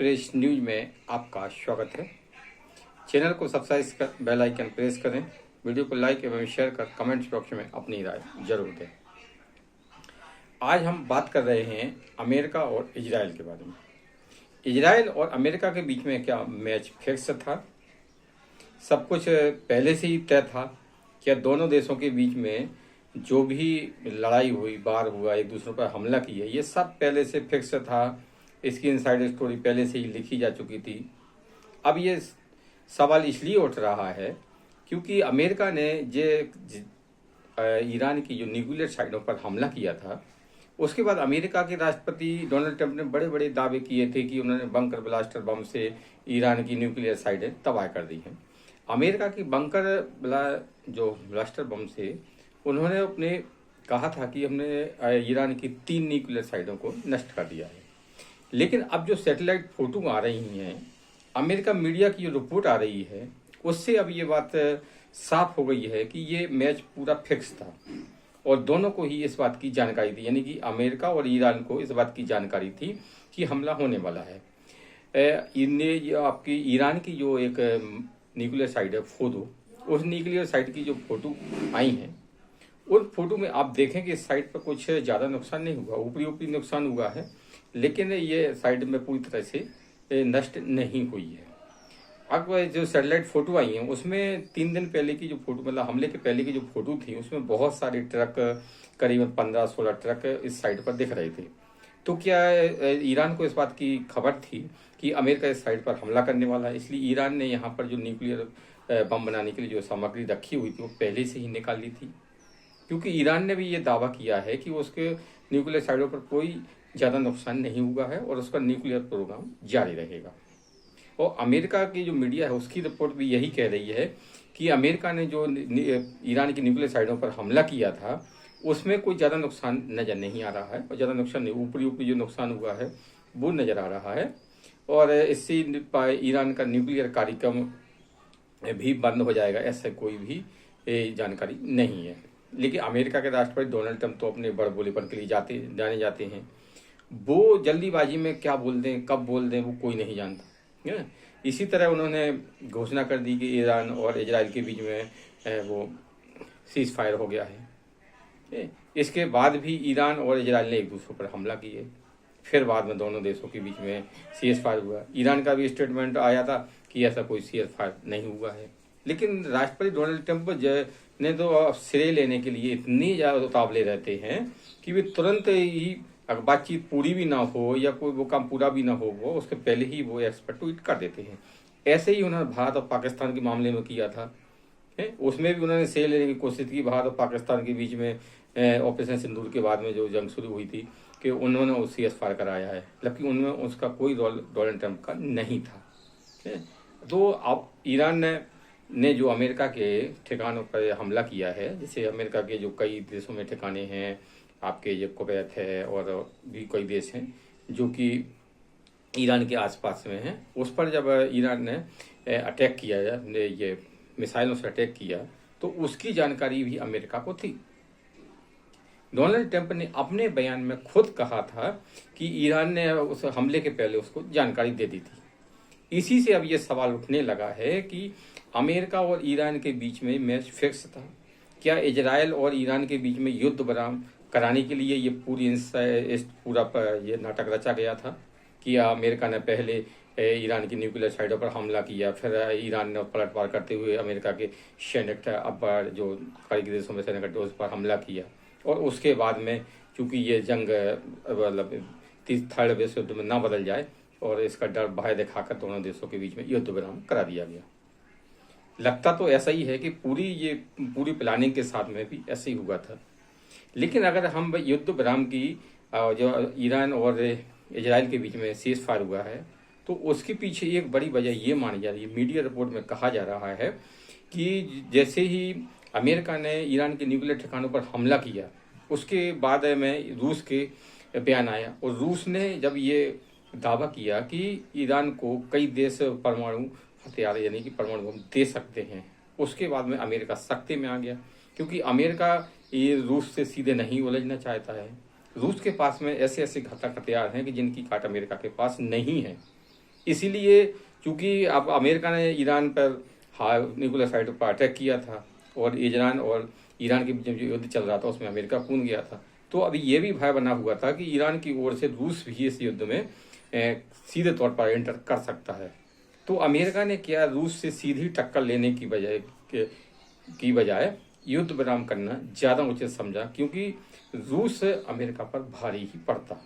Express news में आपका स्वागत है। चैनल को सब्सक्राइब कर बेल आइकन प्रेस करें। वीडियो को लाइक एवं शेयर कर कमेंट्स बॉक्स में अपनी राय जरूर दें। आज हम बात कर रहे हैं अमेरिका और इजराइल के बारे में। इजराइल और अमेरिका के बीच में क्या मैच फिक्स था? सब कुछ पहले से ही तय था? क्या दोनों देशों के बीच में जो भी लड़ाई हुई, वार हुआ, एक दूसरे पर हमला किया, ये सब पहले से फिक्स था? इसकी इनसाइड स्टोरी पहले से ही लिखी जा चुकी थी। अब ये सवाल इसलिए उठ रहा है क्योंकि अमेरिका ने ईरान की जो न्यूक्लियर साइटों पर हमला किया था, उसके बाद अमेरिका के राष्ट्रपति डोनाल्ड ट्रंप ने बड़े बड़े दावे किए थे कि उन्होंने बंकर ब्लास्टर बम से ईरान की न्यूक्लियर साइटें तबाह कर दी हैं। अमेरिका की जो ब्लास्टर बम से उन्होंने अपने कहा था कि हमने ईरान की 3 न्यूक्लियर साइटों को नष्ट कर दिया है। लेकिन अब जो सैटेलाइट फोटो आ रही हैं, अमेरिका मीडिया की जो रिपोर्ट आ रही है, उससे अब ये बात साफ हो गई है कि ये मैच पूरा फिक्स था और दोनों को ही इस बात की जानकारी थी, यानी कि अमेरिका और ईरान को इस बात की जानकारी थी कि हमला होने वाला है। ये आपकी ईरान की जो एक न्यूक्लियर साइट है फोटो, उस न्यूक्लियर साइट की जो फोटो आई हैं, उन फोटो में आप देखें कि इस साइट पर कुछ ज़्यादा नुकसान नहीं हुआ, ऊपरी नुकसान हुआ है, लेकिन ये साइट में पूरी तरह से नष्ट नहीं हुई है। अब जो सैटेलाइट फोटो आई हैं, उसमें 3 दिन पहले की जो फोटो, मतलब हमले के पहले की जो फोटो थी, उसमें बहुत सारे ट्रक, करीबन 15-16 ट्रक इस साइट पर दिख रहे थे। तो क्या ईरान को इस बात की खबर थी कि अमेरिका इस साइट पर हमला करने वाला है, इसलिए ईरान ने यहाँ पर जो न्यूक्लियर बम बनाने के लिए जो सामग्री रखी हुई थी वो पहले से ही निकाल ली थी। क्योंकि ईरान ने भी ये दावा किया है कि उसके न्यूक्लियर साइटों पर कोई ज़्यादा नुकसान नहीं हुआ है और उसका न्यूक्लियर प्रोग्राम जारी रहेगा। और अमेरिका की जो मीडिया है उसकी रिपोर्ट भी यही कह रही है कि अमेरिका ने जो ईरान की न्यूक्लियर साइटों पर हमला किया था, उसमें कोई ज़्यादा नुकसान नज़र नहीं आ रहा है और ज़्यादा नुकसान नहीं, ऊपरी जो नुकसान हुआ है वो नज़र आ रहा है। और इससे ईरान का न्यूक्लियर कार्यक्रम भी बंद हो जाएगा, ऐसा कोई भी जानकारी नहीं है। लेकिन अमेरिका के राष्ट्रपति डोनाल्ड ट्रंप तो अपने बड़बोलेपन के लिए जाने जाते हैं। वो जल्दीबाजी में क्या बोल दें, कब बोल दें, वो कोई नहीं जानता है। इसी तरह उन्होंने घोषणा कर दी कि ईरान और इजराइल के बीच में वो सीज फायर हो गया है। इसके बाद भी ईरान और इजराइल ने एक दूसरे पर हमला किए, फिर बाद में दोनों देशों के बीच में सीज फायर हुआ। ईरान का भी स्टेटमेंट आया था कि ऐसा कोई सीज फायर नहीं हुआ है। लेकिन राष्ट्रपति डोनाल्ड ट्रंप ने तो श्रेय लेने के लिए इतनी ज़्यादा उतावले रहते हैं कि वे तुरंत ही, अगर बातचीत पूरी भी ना हो या कोई वो काम पूरा भी ना हो, वो उसके पहले ही वो एक्सपर्ट ट्वीट कर देते हैं। ऐसे ही उन्होंने भारत और पाकिस्तान के मामले में किया था। उसमें भी उन्होंने श्रेय लेने की कोशिश की। भारत और पाकिस्तान के बीच में ऑपरेशन सिंदूर के बाद में जो जंग शुरू हुई थी, कि उन्होंने उस सीएसफायर कराया है, जबकि उनमें उसका कोई रोल डोनाल्ड ट्रंप का नहीं था। तो अब ईरान ने जो अमेरिका के ठिकानों पर हमला किया है, जैसे अमेरिका के जो कई देशों में ठिकाने हैं, आपके ये कुवैत है और भी कई देश हैं जो कि ईरान के आसपास में हैं, उस पर जब ईरान ने अटैक किया, ये मिसाइलों से अटैक किया, तो उसकी जानकारी भी अमेरिका को थी। डोनाल्ड ट्रंप ने अपने बयान में खुद कहा था कि ईरान ने उस हमले के पहले उसको जानकारी दे दी थी। इसी से अब ये सवाल उठने लगा है कि अमेरिका और ईरान के बीच में मैच फिक्स था। क्या इजराइल और ईरान के बीच में युद्ध विराम कराने के लिए ये पूरा ये नाटक रचा गया था कि अमेरिका ने पहले ईरान की न्यूक्लियर साइटों पर हमला किया, फिर ईरान ने पलटवार करते हुए अमेरिका के सैनिक पर जो कई देशों में सैनिक उस पर हमला किया, और उसके बाद में चूंकि ये जंग मतलब 3rd विश्व युद्ध में ना बदल जाए और इसका डर भय दिखाकर दोनों देशों के बीच में युद्ध विराम करा दिया गया। लगता तो ऐसा ही है कि पूरी प्लानिंग के साथ में भी ऐसे ही हुआ था। लेकिन अगर हम युद्ध विराम की जो ईरान और इजराइल के बीच में सीज फायर हुआ है, तो उसके पीछे एक बड़ी वजह ये मानी जा रही है, मीडिया रिपोर्ट में कहा जा रहा है कि जैसे ही अमेरिका ने ईरान के न्यूक्लियर ठिकानों पर हमला किया, उसके बाद में रूस के बयान आया और रूस ने जब ये दावा किया कि ईरान को कई देश परमाणु हथियार यानी कि परमाणु बम दे सकते हैं, उसके बाद में अमेरिका सख्ती में आ गया, क्योंकि अमेरिका ये रूस से सीधे नहीं उलझना चाहता है। रूस के पास में ऐसे ऐसे घातक हथियार हैं कि जिनकी काट अमेरिका के पास नहीं है। इसीलिए चूंकि अब अमेरिका ने ईरान पर न्यूक्लियर साइट पर अटैक किया था और ईरान और ईरान के बीच जो युद्ध चल रहा था उसमें अमेरिका कूद गया था, तो अभी ये भी भय बना हुआ था कि ईरान की ओर से रूस भी इस युद्ध में सीधे तौर पर एंटर कर सकता है। तो अमेरिका ने क्या, रूस से सीधी टक्कर लेने की बजाय युद्ध विराम करना ज़्यादा उचित समझा, क्योंकि रूस अमेरिका पर भारी ही पड़ता।